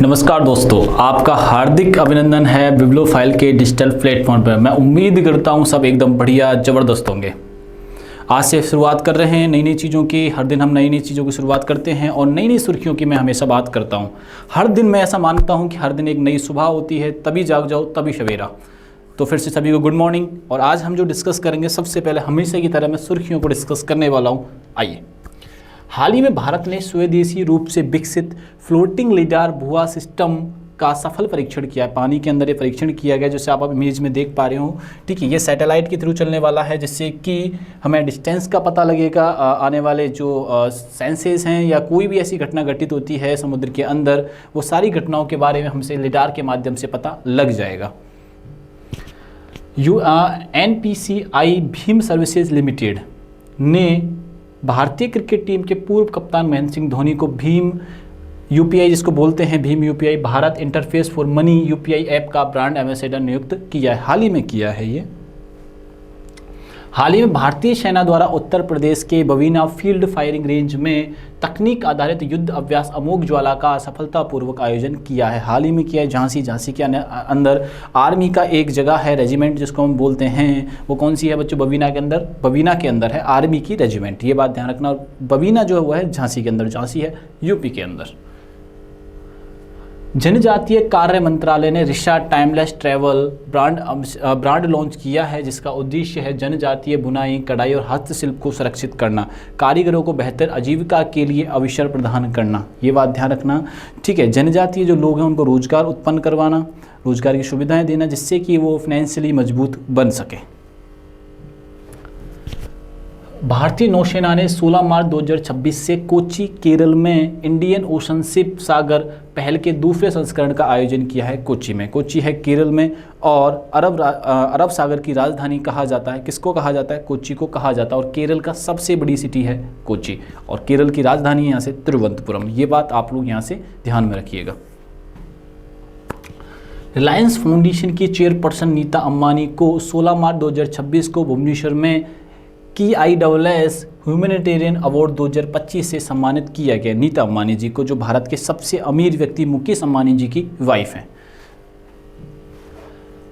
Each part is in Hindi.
नमस्कार दोस्तों, आपका हार्दिक अभिनंदन है बिब्लियोफाइल के डिजिटल प्लेटफॉर्म पर। मैं उम्मीद करता हूँ सब एकदम बढ़िया ज़बरदस्त होंगे। आज से शुरुआत कर रहे हैं नई नई चीज़ों की। हर दिन हम नई नई चीज़ों की शुरुआत करते हैं और नई नई सुर्खियों की मैं हमेशा बात करता हूँ। हर दिन मैं ऐसा मानता हूँ कि हर दिन एक नई सुबह होती है, तभी जाग जाओ तभी सवेरा। तो फिर से सभी को गुड मॉर्निंग। और आज हम जो डिस्कस करेंगे, सबसे पहले हमेशा की तरह मैं सुर्खियों को डिस्कस करने वाला हूँ। आइए, हाल ही में भारत ने स्वदेशी रूप से विकसित फ्लोटिंग लिडार भुआ सिस्टम का सफल परीक्षण किया है। पानी के अंदर ये परीक्षण किया गया, जैसे आप इमेज में देख पा रहे हो। ठीक है, ये सैटेलाइट के थ्रू चलने वाला है, जिससे कि हमें डिस्टेंस का पता लगेगा। आने वाले जो सेंसेस हैं या कोई भी ऐसी घटना घटित होती है समुद्र के अंदर, वो सारी घटनाओं के बारे में हमसे लिडार के माध्यम से पता लग जाएगा। NPCI भीम सर्विसेज लिमिटेड ने भारतीय क्रिकेट टीम के पूर्व कप्तान महेंद्र सिंह धोनी को भीम UPI, जिसको बोलते हैं Bhim UPI, Bharat interface for money UPI app का ब्रांड एम्बेसडर नियुक्त किया है। हाल ही में किया है ये। हाल ही में भारतीय सेना द्वारा उत्तर प्रदेश के बवीना फील्ड फायरिंग रेंज में तकनीक आधारित युद्ध अभ्यास अमोघ ज्वाला का सफलतापूर्वक आयोजन किया है। हाल ही में किया है झांसी के अंदर आर्मी का एक जगह है, रेजिमेंट जिसको हम बोलते हैं। वो कौन सी है बच्चों? बवीना के अंदर है आर्मी की रेजिमेंट। ये बात ध्यान रखना। और बवीना जो है वो है झांसी के अंदर। झांसी है यूपी के अंदर। जनजातीय कार्य मंत्रालय ने Risha timeless travel brand launch किया है, जिसका उद्देश्य है जनजातीय बुनाई, कढ़ाई और हस्तशिल्प को सुरक्षित करना, कारीगरों को बेहतर आजीविका के लिए अवसर प्रदान करना। ये बात ध्यान रखना। ठीक है, जनजातीय जो लोग हैं उनको रोजगार उत्पन्न करवाना, रोजगार की सुविधाएं देना, जिससे कि वो फाइनेंशियली मजबूत बन सके। भारतीय नौसेना ने 16 मार्च 2026 से कोच्चि केरल में इंडियन ओशन शिप सागर पहल के दूसरे संस्करण का आयोजन किया है। कोच्चि में, कोच्चि है केरल में और अरब सागर की राजधानी कहा जाता है। किसको कहा जाता है? कोच्चि को कहा जाता है। और केरल का सबसे बड़ी सिटी है कोच्चि, और केरल की राजधानी है यहाँ से तिरुवनंतपुरम। ये बात आप लोग यहाँ से ध्यान में रखिएगा। रिलायंस फाउंडेशन की चेयरपर्सन नीता अंबानी को 16 मार्च 2026 को भुवनेश्वर में की ISS ह्यूमैनिटेरियन अवार्ड 2025 से सम्मानित किया गया। नीता अंबानी जी को, जो भारत के सबसे अमीर व्यक्ति मुकेश अंबानी जी की वाइफ हैं।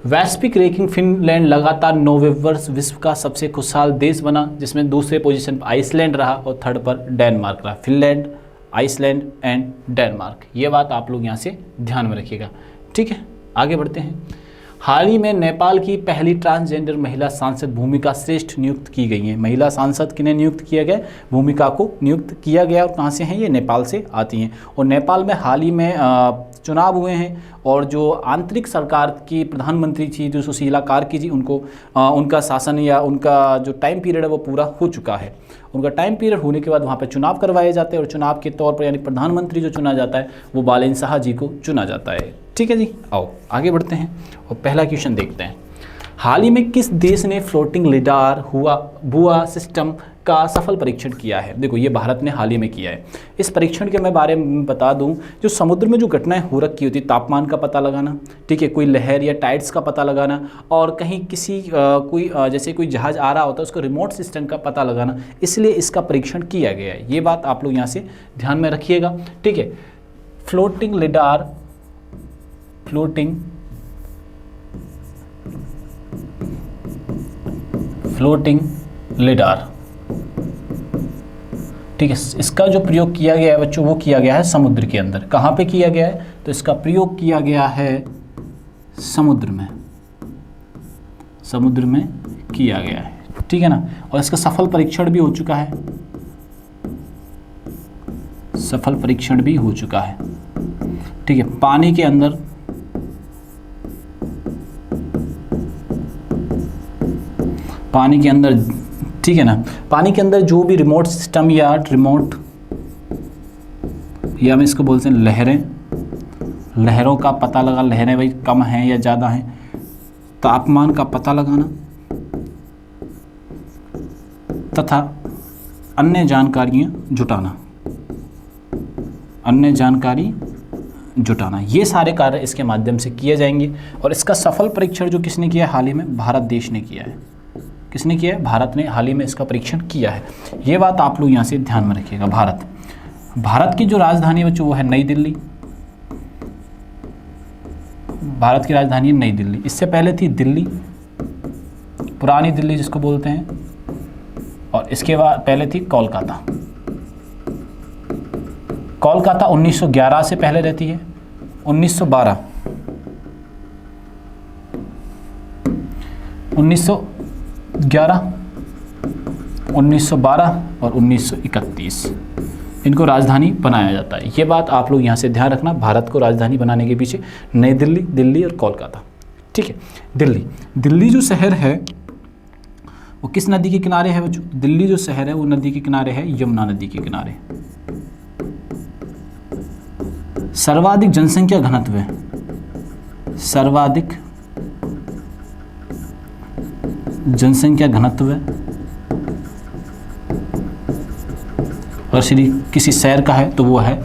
वैश्विक रैंकिंग फिनलैंड लगातार 9वें वर्ष विश्व का सबसे खुशहाल देश बना, जिसमें दूसरे पोजीशन पर आइसलैंड रहा और थर्ड पर डेनमार्क रहा। Finland, Iceland and Denmark. ये बात आप लोग यहाँ से ध्यान में रखिएगा। ठीक है, आगे बढ़ते हैं। हाल ही में नेपाल की पहली ट्रांसजेंडर महिला सांसद भूमिका श्रेष्ठ नियुक्त की गई हैं। महिला सांसद किन्हें नियुक्त किया गया? भूमिका को नियुक्त किया गया। और कहाँ से हैं ये? नेपाल से आती हैं। और नेपाल में हाल ही में चुनाव हुए हैं, और जो आंतरिक सरकार की प्रधानमंत्री थी जो सुशीला कार्की जी, उनको उनका शासन या उनका जो टाइम पीरियड है वो पूरा हो चुका है। उनका टाइम पीरियड होने के बाद वहाँ पे चुनाव करवाए जाते हैं, और चुनाव के तौर पर यानी प्रधानमंत्री जो चुना जाता है वो बालेन शाह जी को चुना जाता है। ठीक है जी, आओ आगे बढ़ते हैं और पहला क्वेश्चन देखते हैं। हाल ही में किस देश ने फ्लोटिंग लिडार भुआ सिस्टम का सफल परीक्षण किया है? देखो, ये भारत ने हाल ही में किया है। इस परीक्षण के मैं बारे में बता दूं, जो समुद्र में जो घटनाएं हो रखी होती, तापमान का पता लगाना, ठीक है, कोई लहर या टाइड्स का पता लगाना, और कहीं किसी जैसे कोई जहाज आ रहा होता है उसको रिमोट सिस्टम का पता लगाना, इसलिए इसका परीक्षण किया गया है। ये बात आप लोग यहाँ से ध्यान में रखिएगा। ठीक है, फ्लोटिंग लिडार, फ्लोटिंग लिडार, ठीक है, इसका जो प्रयोग किया गया है बच्चों वो किया गया है समुद्र के अंदर। कहाँ पे किया गया है? तो इसका प्रयोग किया गया है समुद्र में, समुद्र में किया गया है। ठीक है ना, और इसका सफल परीक्षण भी हो चुका है, सफल परीक्षण भी हो चुका है। ठीक है, पानी के अंदर ठीक है ना, पानी के अंदर जो भी रिमोट सिस्टम या हम इसको बोलते हैं लहरों का पता लगा, लहरें भाई कम हैं या ज़्यादा हैं, तापमान का पता लगाना तथा अन्य जानकारी जुटाना, ये सारे कार्य इसके माध्यम से किए जाएंगे। और इसका सफल परीक्षण जो किसने किया है? हाल ही में भारत देश ने किया है। किसने किया है? भारत ने हाल ही में इसका परीक्षण किया है। ये बात आप लोग यहाँ से ध्यान में रखिएगा। भारत की जो राजधानी बच्चों वो है नई दिल्ली। भारत की राजधानी है नई दिल्ली। इससे पहले थी दिल्ली, पुरानी दिल्ली जिसको बोलते हैं, और इसके बाद पहले थी कोलकाता। कोलकाता 1911 से पहले रहती है, 1912, 1911, 1912 और 1931 इनको राजधानी बनाया जाता है। ये बात आप लोग यहाँ से ध्यान रखना, भारत को राजधानी बनाने के पीछे नई दिल्ली, दिल्ली और कोलकाता। ठीक है, दिल्ली, दिल्ली जो शहर है वो किस नदी के किनारे है बच्चों? दिल्ली जो शहर है वो नदी के किनारे है, यमुना नदी के किनारे। सर्वाधिक जनसंख्या घनत्व है, सर्वाधिक जनसंख्या घनत्व है और श्री किसी शहर का है तो वो है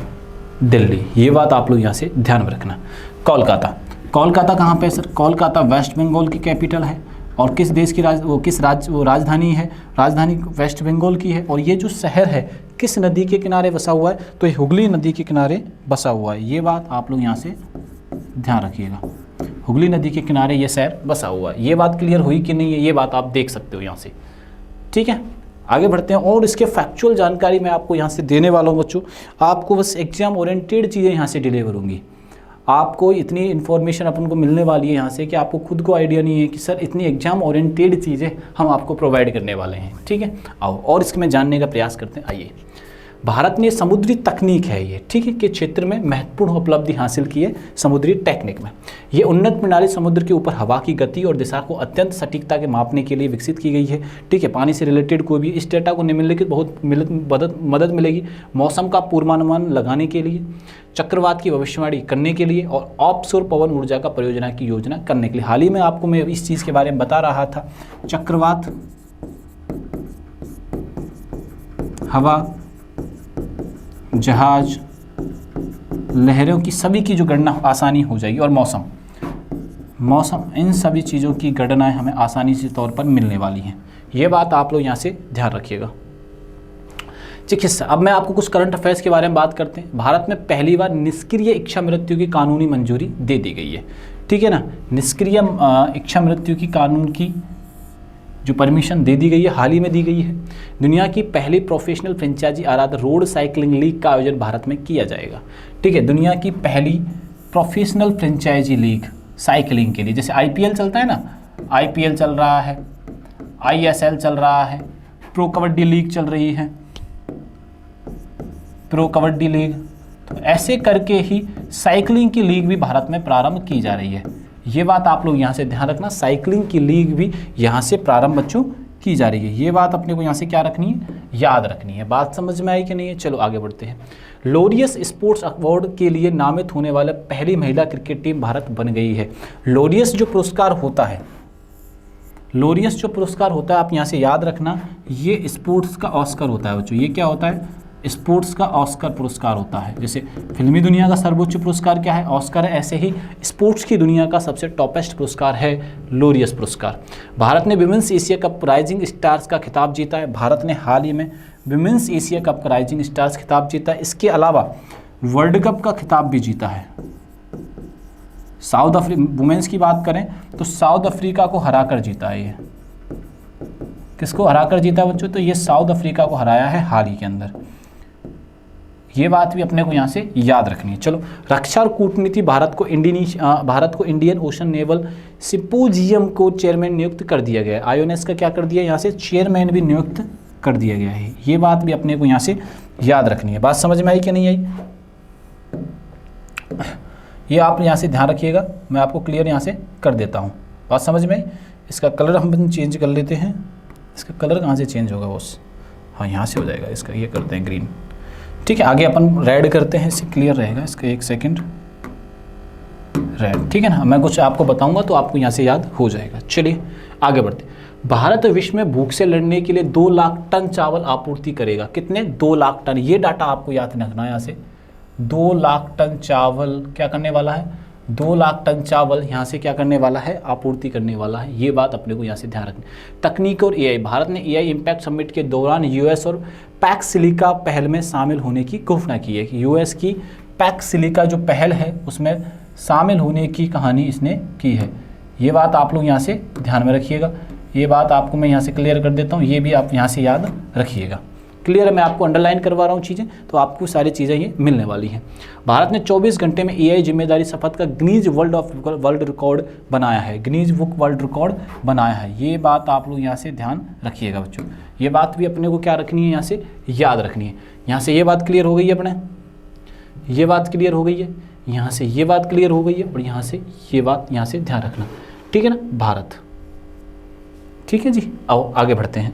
दिल्ली। ये बात आप लोग यहाँ से ध्यान में रखना। कोलकाता, कोलकाता कहाँ पे है सर? कोलकाता वेस्ट बंगाल की कैपिटल है और किस देश की राजधानी है? राजधानी वेस्ट बंगाल की है। और ये जो शहर है किस नदी के किनारे बसा हुआ है? तो ये हुगली नदी के किनारे बसा हुआ है। ये बात आप लोग यहाँ से ध्यान रखिएगा, हुगली नदी के किनारे ये शहर बसा हुआ है। ये बात क्लियर हुई कि नहीं है? ये बात आप देख सकते हो यहाँ से। ठीक है, आगे बढ़ते हैं और इसके फैक्चुअल जानकारी मैं आपको यहाँ से देने वाला हूँ बच्चों। आपको बस एग्जाम ओरिएंटेड चीज़ें यहाँ से डिलीवर होंगी। आपको इतनी इन्फॉर्मेशन अपन को मिलने वाली है यहाँ से कि आपको खुद को आइडिया नहीं है कि सर इतनी एग्जाम ओरिएंटेड चीज़ें हम आपको प्रोवाइड करने वाले हैं। ठीक है, आओ और इसमें जानने का प्रयास करते हैं। आइए, भारत ने समुद्री तकनीक है ये, ठीक है, के क्षेत्र में महत्वपूर्ण उपलब्धि हासिल की है समुद्री टेक्निक में। ये उन्नत प्रणाली समुद्र के ऊपर हवा की गति और दिशा को अत्यंत सटीकता के मापने के लिए विकसित की गई है। ठीक है, पानी से रिलेटेड कोई भी इस डेटा को निम्नलिखित बहुत मदद मिलेगी मौसम का पूर्वानुमान लगाने के लिए, चक्रवात की भविष्यवाणी करने के लिए और ऑफशोर पवन ऊर्जा का परियोजना की योजना करने के लिए। हाल ही में आपको मैं इस चीज़ के बारे में बता रहा था, चक्रवात, हवा, जहाज, लहरों की सभी की जो गणना आसानी हो जाएगी और मौसम इन सभी चीज़ों की गणनाएं हमें आसानी से तौर पर मिलने वाली हैं। ये बात आप लोग यहाँ से ध्यान रखिएगा। ठीक है, अब मैं आपको कुछ करंट अफेयर्स के बारे में बात करते हैं। भारत में पहली बार निष्क्रिय इच्छा मृत्यु की कानूनी मंजूरी दे दी गई है। ठीक है ना, निष्क्रिय इच्छा मृत्यु की कानून की जो परमिशन दे दी गई है, हाल ही में दी गई है। दुनिया की पहली प्रोफेशनल फ्रेंचाइजी आधारित रोड साइकिलिंग लीग का आयोजन भारत में किया जाएगा। ठीक है, दुनिया की पहली प्रोफेशनल फ्रेंचाइजी लीग साइकिलिंग के लिए, जैसे आईपीएल चलता है ना, आईपीएल चल रहा है, आईएसएल चल रहा है, प्रो कबड्डी लीग चल रही है, प्रो कबड्डी लीग, तो ऐसे करके ही साइकिलिंग की लीग भी भारत में प्रारंभ की जा रही है। ये बात आप लोग यहाँ से ध्यान रखना, साइकिलिंग की लीग भी यहाँ से प्रारंभ बच्चों की जा रही है। ये बात अपने को यहाँ से क्या रखनी है, याद रखनी है। बात समझ में आई कि नहीं है? चलो आगे बढ़ते हैं। लोरियस स्पोर्ट्स अवार्ड के लिए नामित होने वाला पहली महिला क्रिकेट टीम भारत बन गई है। लोरियस जो पुरस्कार होता है, लोरियस जो पुरस्कार होता है, आप यहाँ से याद रखना, ये स्पोर्ट्स का ऑस्कर होता है बच्चों। ये क्या होता है? स्पोर्ट्स का ऑस्कर पुरस्कार होता है। जैसे फिल्मी दुनिया का सर्वोच्च पुरस्कार क्या है? ऑस्कर है, ऐसे ही स्पोर्ट्स की दुनिया का सबसे टॉपेस्ट पुरस्कार है लोरियस पुरस्कार। भारत ने women's Asia cup rising stars का खिताब जीता है। भारत ने हाल ही में विमेंस एशिया कप का राइजिंग स्टार्स खिताब जीता है। इसके अलावा वर्ल्ड कप का खिताब भी जीता है। साउथ अफ्रीका, वुमेन्स की बात करें तो साउथ अफ्रीका को हराकर जीता है। ये किसको हराकर जीता बच्चों? तो ये साउथ अफ्रीका को हराया है हाल ही के अंदर। ये बात भी अपने को यहाँ से याद रखनी है। चलो, रक्षा और कूटनीति, भारत को इंडियन ओशन नेवल सिम्पोजियम को चेयरमैन नियुक्त कर दिया गया है। आईओएनएस का क्या कर दिया यहाँ से? चेयरमैन भी नियुक्त कर दिया गया है। ये बात भी अपने को यहाँ से याद रखनी है। बात समझ में आई कि नहीं आई? ये आप यहाँ से ध्यान रखिएगा, मैं आपको क्लियर यहाँ से कर देता हूँ। बात समझ में आई? इसका कलर हम चेंज कर लेते हैं। इसका कलर कहाँ से चेंज होगा बॉस? हाँ, यहाँ से हो जाएगा इसका, ये करते हैं ग्रीन। ठीक है, आगे अपन रेड करते हैं, इससे क्लियर रहेगा। इसका एक सेकंड, रेड, ठीक है ना। मैं कुछ आपको बताऊंगा तो आपको यहाँ से याद हो जाएगा। चलिए आगे बढ़ते। भारत विश्व में भूख से लड़ने के लिए 2 लाख टन चावल आपूर्ति करेगा। कितने? 2 लाख टन। ये डाटा आपको याद रखना है यहाँ से। 2 लाख टन चावल क्या करने वाला है? 2 लाख टन चावल यहाँ से क्या करने वाला है? आपूर्ति करने वाला है। ये बात अपने को यहाँ से ध्यान रखनी। तकनीक और एआई, भारत ने एआई इम्पैक्ट समिट के दौरान यूएस और पैक्स सिलिका पहल में शामिल होने की घोषणा की है। यूएस की पैक्स सिलिका जो पहल है उसमें शामिल होने की कहानी इसने की है। ये बात आप लोग यहाँ से ध्यान में रखिएगा। ये बात आपको मैं यहाँ से क्लियर कर देता हूँ, ये भी आप यहाँ से याद रखिएगा। क्लियर है, मैं आपको अंडरलाइन करवा रहा हूँ चीज़ें, तो आपको सारी चीज़ें ये मिलने वाली हैं। भारत ने 24 घंटे में AI जिम्मेदारी शपथ का गिनीज वर्ल्ड रिकॉर्ड बनाया है, गिनीज बुक वर्ल्ड रिकॉर्ड बनाया है। ये बात आप लोग यहाँ से ध्यान रखिएगा बच्चों, ये बात भी अपने को क्या रखनी है, यहाँ से याद रखनी है। यहाँ से ये बात क्लियर हो गई है अपने, ये बात क्लियर हो गई है, यहाँ से ये बात क्लियर हो गई है, और यहाँ से ये बात यहाँ से ध्यान रखना, ठीक है ना। भारत, ठीक है जी। आओ आगे बढ़ते हैं।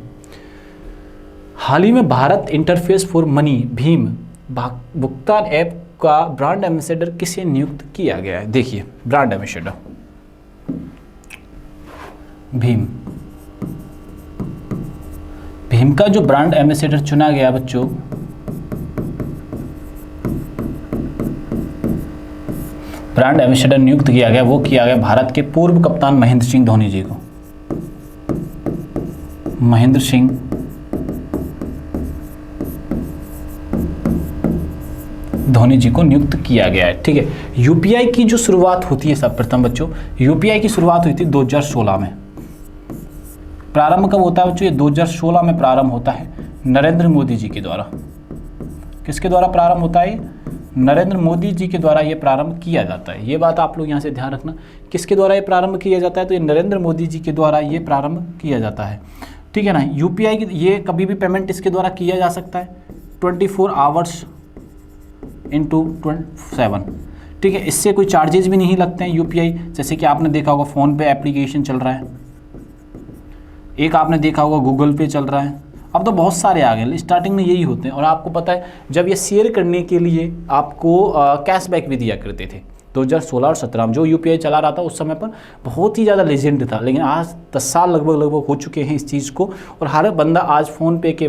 हाल ही में Bharat interface for money Bhim भुगतान ऐप का ब्रांड एम्बेसडर किसे नियुक्त किया गया है? देखिए, ब्रांड एम्बेसडर भीम का जो ब्रांड एम्बेसडर चुना गया बच्चों, ब्रांड एम्बेसडर नियुक्त किया गया, वो किया गया भारत के पूर्व कप्तान महेंद्र सिंह धोनी जी को। महेंद्र सिंह धोनी जी को नियुक्त किया गया है, ठीक है। यूपीआई की जो शुरुआत होती है, सब प्रथम बच्चों यूपीआई की शुरुआत हुई थी 2016 में। प्रारंभ कब होता है बच्चों? ये 2016 में प्रारंभ होता है नरेंद्र मोदी जी के द्वारा। किसके द्वारा प्रारंभ होता है? नरेंद्र मोदी जी के द्वारा ये प्रारंभ किया जाता है। ये बात आप लोग यहाँ से ध्यान रखना, किसके द्वारा ये प्रारंभ किया जाता है? तो ये नरेंद्र मोदी जी के द्वारा ये प्रारंभ किया जाता है, ठीक है ना। यूपीआई की ये कभी भी पेमेंट इसके द्वारा किया जा सकता है 24 आवर्स इंटू 7, ठीक है। इससे कोई चार्जेज भी नहीं लगते हैं यूपीआई। जैसे कि आपने देखा होगा फ़ोन पे एप्लीकेशन चल रहा है, एक आपने देखा होगा गूगल पे चल रहा है, अब तो बहुत सारे आ गए, स्टार्टिंग में यही होते हैं। और आपको पता है जब ये शेयर करने के लिए आपको कैशबैक भी दिया करते थे 2016 और 17 में, जो यूपीआई चला रहा था उस समय पर बहुत ही ज़्यादा लेजेंड था। लेकिन आज 10 साल लगभग हो चुके हैं इस चीज़ को, और हर बंदा आज फ़ोन पे के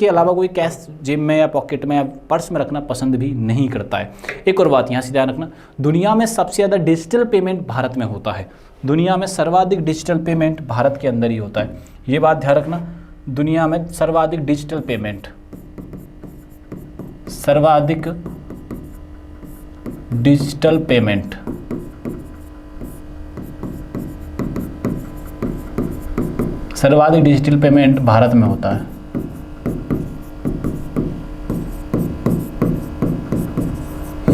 अलावा कोई कैश जेब में या पॉकेट में या पर्स में रखना पसंद भी नहीं करता है। एक और बात यहाँ से ध्यान रखना, दुनिया में सबसे ज़्यादा डिजिटल पेमेंट भारत में होता है। दुनिया में सर्वाधिक डिजिटल पेमेंट भारत के अंदर ही होता है। ये बात ध्यान रखना, दुनिया में सर्वाधिक डिजिटल पेमेंट, सर्वाधिक डिजिटल पेमेंट भारत में होता है।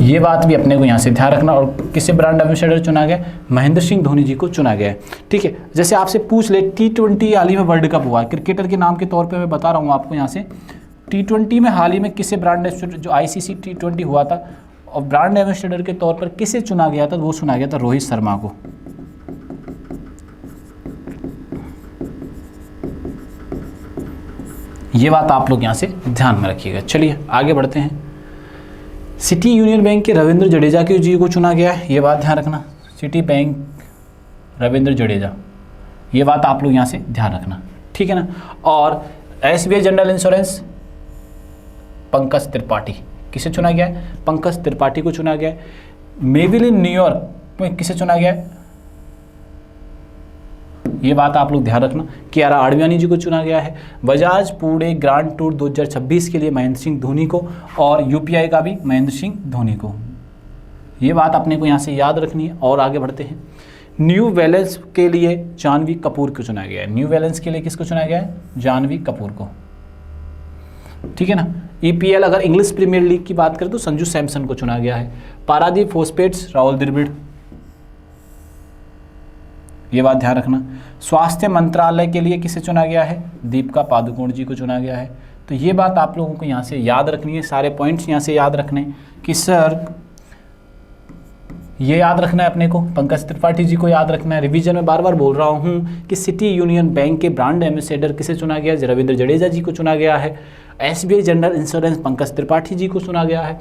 ये बात भी अपने को यहाँ से ध्यान रखना। और किसे ब्रांड एम्बेसडर चुना गया? महेंद्र सिंह धोनी जी को चुना गया है, ठीक है। जैसे आपसे पूछ ले T20 हाल ही में वर्ल्ड कप हुआ, क्रिकेटर के नाम के तौर पे मैं बता रहा हूँ आपको यहाँ से। T20 में हाल ही में किसे ब्रांड एम्बेसडर, जो ICC T20 हुआ था, और ब्रांड एम्बेसडर के तौर पर किसे चुना गया था? वो चुना गया था रोहित शर्मा को। ये बात आप लोग यहाँ से ध्यान में रखिएगा। चलिए आगे बढ़ते हैं। सिटी यूनियन बैंक के रविंद्र जडेजा की जी को चुना गया है, ये बात ध्यान रखना। सिटी बैंक रविंद्र जडेजा, ये बात आप लोग यहाँ से ध्यान रखना, ठीक है ना। और SBI general insurance Pankaj Tripathi, किसे चुना गया है? पंकज त्रिपाठी को चुना गया है। मेविलिन न्यूयॉर्क में किसे चुना गया है? ये बात आप लोग ध्यान रखना, कियारा आडवाणी जी को चुना गया है। बजाज पुणे ग्रांड टूर 2026 के लिए महेंद्र सिंह धोनी को, और यूपीआई का भी महेंद्र सिंह धोनी को। ये बात अपने को यहाँ से याद रखनी है। और आगे बढ़ते हैं। न्यू बैलेंस के लिए जानवी कपूर को चुना गया है। न्यू बैलेंस के लिए किसको चुना गया है? जानवी कपूर को, ठीक है ना। EPL अगर इंग्लिश प्रीमियर लीग की बात करें तो संजू सैमसन को चुना गया है। पारादीप फॉस्फेट्स राहुल द्रविड़, ये बात ध्यान रखना। स्वास्थ्य मंत्रालय के लिए किसे चुना गया है? दीपिका पादुकोण जी को चुना गया है। तो ये बात आप लोगों को यहाँ से याद रखनी है, सारे पॉइंट्स यहाँ से याद रखने कि सर ये याद रखना है अपने को, पंकज त्रिपाठी जी को याद रखना है। रिवीजन में बार बार बोल रहा हूँ कि सिटी यूनियन बैंक के ब्रांड एम्बेसडर किसे चुना गया है? रविंद्र जडेजा जी को चुना गया है। SBI general insurance Pankaj Tripathi ji को चुना गया है।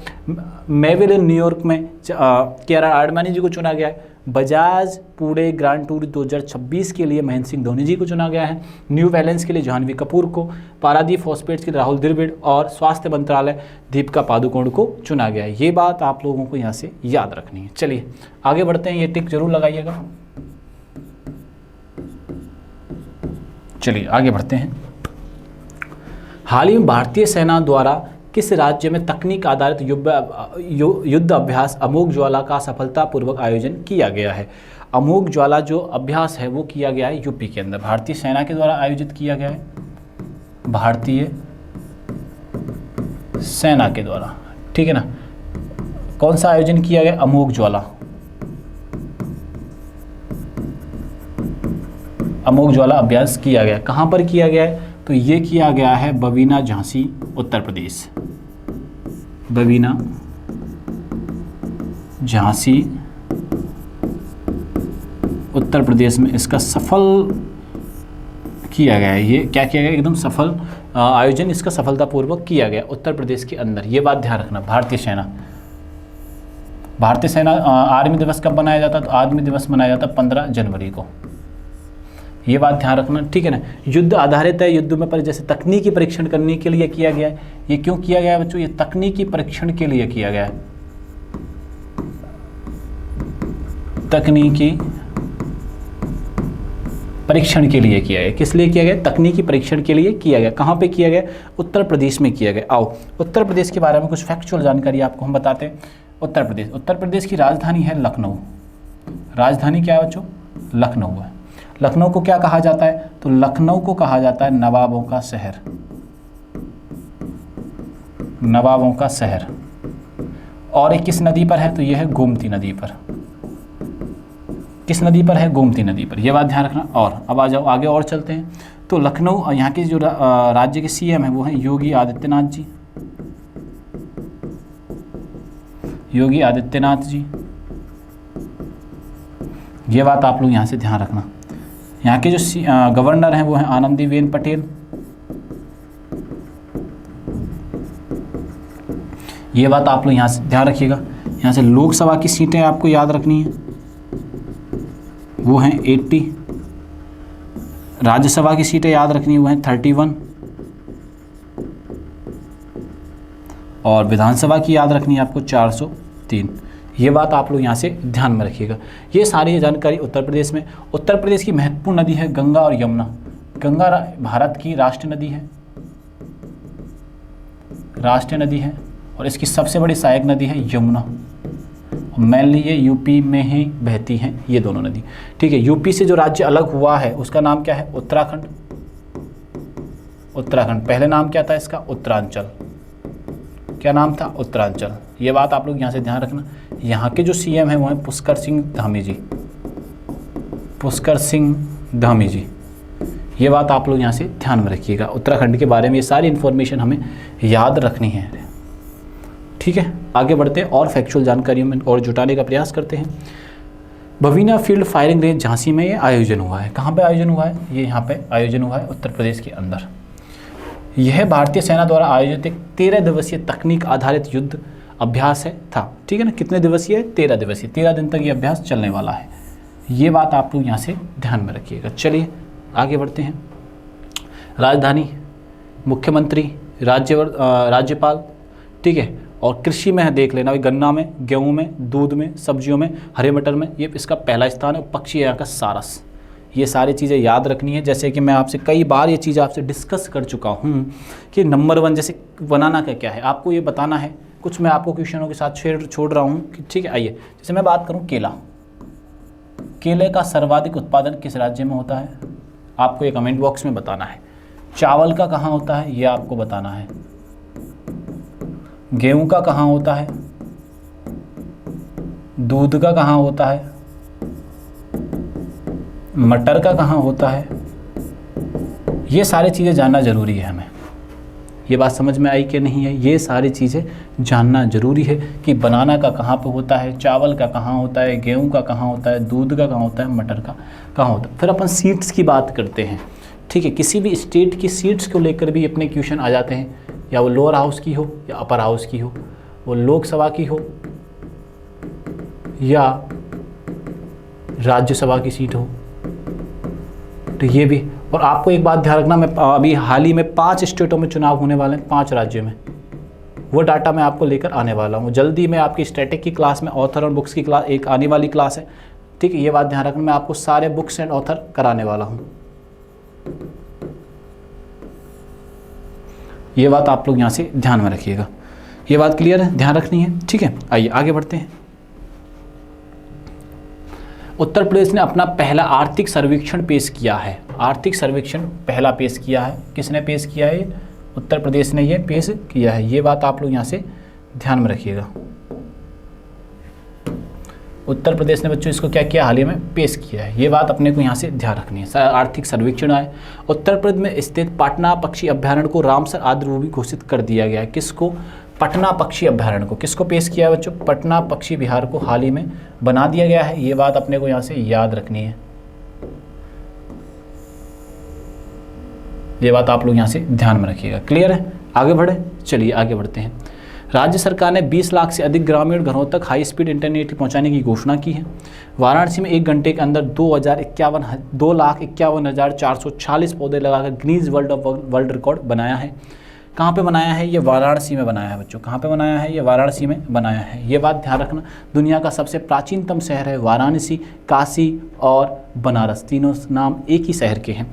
मेविलिन न्यूयॉर्क में कियारा आडवाणी जी को चुना गया है। बजाज पुणे ग्रांड टूर 2026 के लिए महेंद्र सिंह धोनी जी को चुना गया है। न्यू बैलेंस के लिए जानवी कपूर को, पारादीप फॉस्फेट्स के लिए राहुल द्रविड़, और स्वास्थ्य मंत्रालय दीपिका पादुकोण को चुना गया है। ये बात आप लोगों को यहाँ से याद रखनी है। चलिए आगे बढ़ते हैं, ये टिक जरूर लगाइएगा। चलिए आगे बढ़ते हैं। हाल ही में भारतीय सेना द्वारा किस राज्य में तकनीक आधारित युद्ध अभ्यास अमोघ ज्वाला का सफलतापूर्वक आयोजन किया गया है? अमोघ ज्वाला जो अभ्यास है वो किया गया है यूपी के अंदर, भारतीय सेना के द्वारा आयोजित किया गया है, भारतीय सेना के द्वारा, ठीक है ना। कौन सा आयोजन किया गया? अमोघ ज्वाला, अमोघ ज्वाला अभ्यास किया गया। कहाँ पर किया गया है? तो ये किया गया है बवीना, झांसी, उत्तर प्रदेश। बवीना, झांसी, उत्तर प्रदेश में इसका सफल किया गया है। ये क्या किया गया? एकदम सफल आयोजन इसका सफलतापूर्वक किया गया उत्तर प्रदेश के अंदर। ये बात ध्यान रखना। भारतीय सेना आर्मी दिवस कब मनाया जाता है? तो आर्मी दिवस मनाया जाता है 15 जनवरी को। ये बात ध्यान रखना, ठीक है ना। युद्ध आधारित है, युद्ध में पर जैसे तकनीकी परीक्षण करने के लिए किया गया है। ये क्यों किया गया है बच्चों? ये तकनीकी परीक्षण के लिए किया गया है, तकनीकी परीक्षण के लिए किया गया। किस लिए किया गया? तकनीकी परीक्षण के लिए किया गया। कहाँ पे किया गया? उत्तर प्रदेश में किया गया। आओ उत्तर प्रदेश के बारे में कुछ फैक्चुअल जानकारी आपको हम बताते हैं। उत्तर प्रदेश की राजधानी है लखनऊ। राजधानी क्या है बच्चों? लखनऊ है। लखनऊ को क्या कहा जाता है? तो लखनऊ को कहा जाता है नवाबों का शहर, नवाबों का शहर। और ये किस नदी पर है? तो यह है गोमती नदी पर। किस नदी पर है? गोमती नदी पर। यह बात ध्यान रखना। और अब आ जाओ आगे और चलते हैं। तो लखनऊ, यहाँ के जो राज्य के सीएम है वो हैं योगी आदित्यनाथ जी, योगी आदित्यनाथ जी। ये बात आप लोग यहाँ से ध्यान रखना। यहाँ के जो गवर्नर हैं वो हैं आनंदीबेन पटेल। ये बात आप लोग यहाँ से ध्यान रखिएगा। यहाँ से लोकसभा की सीटें आपको याद रखनी है, वो हैं 80। राज्यसभा की सीटें याद रखनी है, वो हैं 31। और विधानसभा की याद रखनी है आपको 403। ये बात आप लोग यहाँ से ध्यान में रखिएगा। ये सारी जानकारी उत्तर प्रदेश में। उत्तर प्रदेश की महत्वपूर्ण नदी है गंगा और यमुना। गंगा भारत की राष्ट्रीय नदी है, राष्ट्रीय नदी है। और इसकी सबसे बड़ी सहायक नदी है यमुना। मेनली ये यूपी में ही बहती हैं ये दोनों नदी, ठीक है। यूपी से जो राज्य अलग हुआ है उसका नाम क्या है? उत्तराखंड। उत्तराखंड। पहले नाम क्या था इसका? उत्तरांचल। क्या नाम था? उत्तरांचल। ये बात आप लोग यहाँ से ध्यान रखना। यहाँ के जो सीएम हैं वो हैं पुष्कर सिंह धामी जी, पुष्कर सिंह धामी जी। ये बात आप लोग यहाँ से ध्यान में रखिएगा। उत्तराखंड के बारे में ये सारी इन्फॉर्मेशन हमें याद रखनी है, ठीक है। आगे बढ़ते हैं और फैक्चुअल जानकारियों में और जुटाने का प्रयास करते हैं। Bavina field firing range Jhansi में ये आयोजन हुआ है। कहाँ पे आयोजन हुआ है? ये यहाँ पे आयोजन हुआ है उत्तर प्रदेश के अंदर। यह भारतीय सेना द्वारा आयोजित एक 13 दिवसीय तकनीक आधारित युद्ध अभ्यास है था, ठीक है ना। कितने दिवसीय है? 13 दिवसीय। 13 दिन तक ये अभ्यास चलने वाला है। ये बात आप लोग यहाँ से ध्यान में रखिएगा। चलिए आगे बढ़ते हैं। राजधानी, मुख्यमंत्री, राज्यपाल, ठीक है। और कृषि में है देख लेना, गन्ना में, गेहूं में, दूध में, सब्जियों में, हरे मटर में, ये इसका पहला स्थान है। पक्षी यहाँ का सारस। ये सारी चीज़ें याद रखनी है। जैसे कि मैं आपसे कई बार ये चीज़ आपसे डिस्कस कर चुका हूँ कि नंबर 1 जैसे बनाना का क्या है, आपको ये बताना है। कुछ मैं आपको क्वेश्चनों के साथ छोड़ रहा हूँ कि ठीक है। आइए, जैसे मैं बात करूँ केला, केले का सर्वाधिक उत्पादन किस राज्य में होता है? आपको ये कमेंट बॉक्स में बताना है। चावल का कहाँ होता है? ये आपको बताना है। गेहूं का कहाँ होता है? दूध का कहाँ होता है? मटर का कहाँ होता है? ये सारी चीज़ें जानना ज़रूरी है हमें। ये बात समझ में आई कि नहीं है? ये सारी चीज़ें जानना ज़रूरी है कि बनाना का कहाँ पे होता है, चावल का कहाँ होता है, गेहूं का कहाँ होता है, दूध का कहाँ होता है, मटर का कहाँ होता है। फिर अपन सीट्स की बात करते हैं, ठीक है। किसी भी स्टेट की सीट्स को लेकर भी अपने क्वेश्चन आ जाते हैं, या वो लोअर हाउस की हो या अपर हाउस की हो, वो लोकसभा की हो या राज्यसभा की सीट हो, तो ये भी। और आपको एक बात ध्यान रखना, मैं अभी हाल ही में 5 स्टेटों में चुनाव होने वाले हैं, 5 राज्यों में। वो डाटा मैं आपको लेकर आने वाला हूँ जल्दी। मैं आपकी स्टैटिक की क्लास में ऑथर और बुक्स की क्लास एक आने वाली क्लास है, ठीक है। ये बात ध्यान रखना, मैं आपको सारे बुक्स एंड ऑथर कराने वाला हूँ। ये बात आप लोग यहाँ से ध्यान में रखिएगा। ये बात क्लियर है, ध्यान रखनी है, ठीक है। आइए आगे बढ़ते हैं। उत्तर प्रदेश ने अपना पहला आर्थिक सर्वेक्षण पेश किया है। आर्थिक सर्वेक्षण पहला पेश किया है, किसने पेश किया है? उत्तर प्रदेश ने ये पेश किया है। ये बात आप लोग यहाँ से ध्यान में रखिएगा। उत्तर प्रदेश ने बच्चों इसको क्या किया? हाल ही में पेश किया है। ये बात अपने को यहाँ से ध्यान रखनी है। आर्थिक सर्वेक्षण आए। उत्तर प्रदेश में स्थित पटना पक्षी अभ्यारण्य को रामसर आर्द्रभूमि घोषित कर दिया गया है। किसको? पटना पक्षी अभ्यारण्य को। किसको पेश किया है बच्चों? पटना पक्षी विहार को हाल ही में बना दिया गया है। ये बात अपने को यहाँ से याद रखनी है। ये बात आप लोग यहाँ से ध्यान में रखिएगा। क्लियर है? आगे बढ़े, चलिए आगे बढ़ते हैं। राज्य सरकार ने 20 लाख से अधिक ग्रामीण घरों तक हाई स्पीड इंटरनेट पहुंचाने की घोषणा की है। वाराणसी में 1 घंटे के अंदर 2,51,440 पौधे लगाकर गिनीज वर्ल्ड रिकॉर्ड बनाया है। कहाँ पे बनाया है? ये वाराणसी में बनाया है बच्चों। कहाँ पे बनाया है? ये वाराणसी में बनाया है। ये बात ध्यान रखना। दुनिया का सबसे प्राचीनतम शहर है वाराणसी, काशी और बनारस, तीनों नाम एक ही शहर के हैं।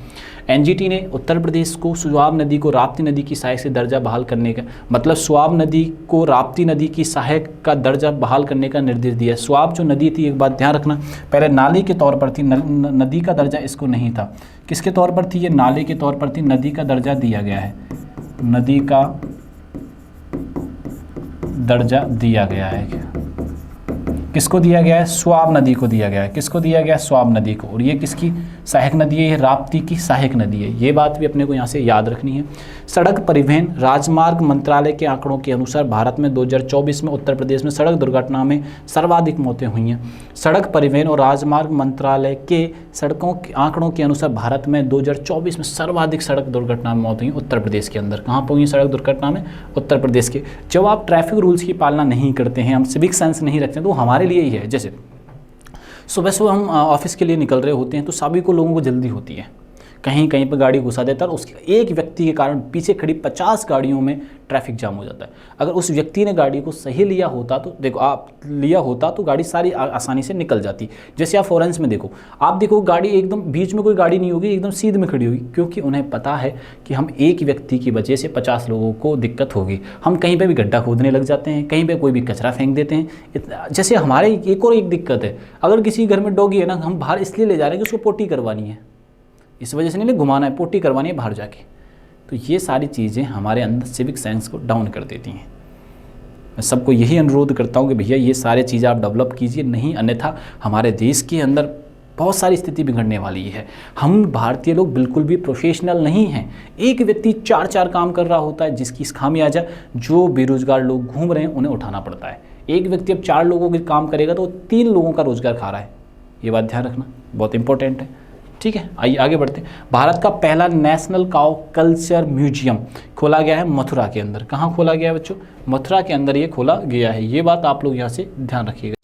एनजीटी ने उत्तर प्रदेश को स्वाब नदी को राप्ती नदी की सहायक से दर्जा बहाल करने का, मतलब स्वाब नदी को राप्ती नदी की सहायक का दर्जा बहाल करने का निर्देश दिया। स्वाब जो नदी थी, एक बात ध्यान रखना, पहले नाले के तौर पर थी, नदी का दर्जा इसको नहीं था। किसके तौर पर थी? ये नाले के तौर पर थी। नदी का दर्जा दिया गया है। नदी का दर्जा दिया गया है। किसको दिया गया है? स्वाब नदी को दिया गया है। किसको दिया गया है? स्वाब नदी को। और ये किसकी सहायक नदी है? ये राप्ती की सहायक नदी है। ये बात भी अपने को यहाँ से याद रखनी है। सड़क परिवहन राजमार्ग मंत्रालय के आंकड़ों के अनुसार भारत में 2024 में उत्तर प्रदेश में सड़क दुर्घटना में सर्वाधिक मौतें हुई हैं। सड़क परिवहन और राजमार्ग मंत्रालय के सड़कों के आंकड़ों के अनुसार भारत में 2024 में सर्वाधिक सड़क दुर्घटना में मौत हुई उत्तर प्रदेश के अंदर। कहाँ पर हुई सड़क दुर्घटना में? उत्तर प्रदेश के। जब आप ट्रैफिक रूल्स की पालना नहीं करते हैं, हम सिविक सेंस नहीं रखते हैं, तो हमारे लिए ही है। जैसे सुबह सुबह हम ऑफिस के लिए निकल रहे होते हैं तो सभी को लोगों को जल्दी होती है, कहीं कहीं पर गाड़ी घुसा देता है और उसके एक व्यक्ति के कारण पीछे खड़ी 50 गाड़ियों में ट्रैफिक जाम हो जाता है। अगर उस व्यक्ति ने गाड़ी को सही लिया होता तो देखो, आप लिया होता तो गाड़ी सारी आसानी से निकल जाती। जैसे आप फॉरेंस में देखो, आप देखो गाड़ी एकदम बीच में कोई गाड़ी नहीं होगी, एकदम सीध में खड़ी होगी, क्योंकि उन्हें पता है कि हम एक व्यक्ति की वजह से 50 लोगों को दिक्कत होगी। हम कहीं पर भी गड्ढा खोदने लग जाते हैं, कहीं पर कोई भी कचरा फेंक देते हैं। जैसे हमारे एक दिक्कत है, अगर किसी घर में डॉगी है ना, हम बाहर इसलिए ले जा रहे हैं कि उसको पोटी करवानी है, इस वजह से नहीं घुमाना है, पोटी करवानी है बाहर जाके। तो ये सारी चीज़ें हमारे अंदर सिविक सेंस को डाउन कर देती हैं। मैं सबको यही अनुरोध करता हूँ कि भैया ये सारी चीज़ें आप डेवलप कीजिए, नहीं अन्यथा हमारे देश के अंदर बहुत सारी स्थिति बिगड़ने वाली है। हम भारतीय लोग बिल्कुल भी प्रोफेशनल नहीं हैं। एक व्यक्ति 4 काम कर रहा होता है, जिसकी इस खामियाजा जो बेरोजगार लोग घूम रहे हैं उन्हें उठाना पड़ता है। एक व्यक्ति अब 4 लोगों के काम करेगा तो 3 लोगों का रोजगार खा रहा है। ये बात ध्यान रखना, बहुत इंपॉर्टेंट है, ठीक है। आइए आगे बढ़ते हैं। भारत का पहला नेशनल काउ कल्चर म्यूजियम खोला गया है मथुरा के अंदर। कहाँ खोला गया है बच्चों? मथुरा के अंदर ये खोला गया है। ये बात आप लोग यहाँ से ध्यान रखिएगा।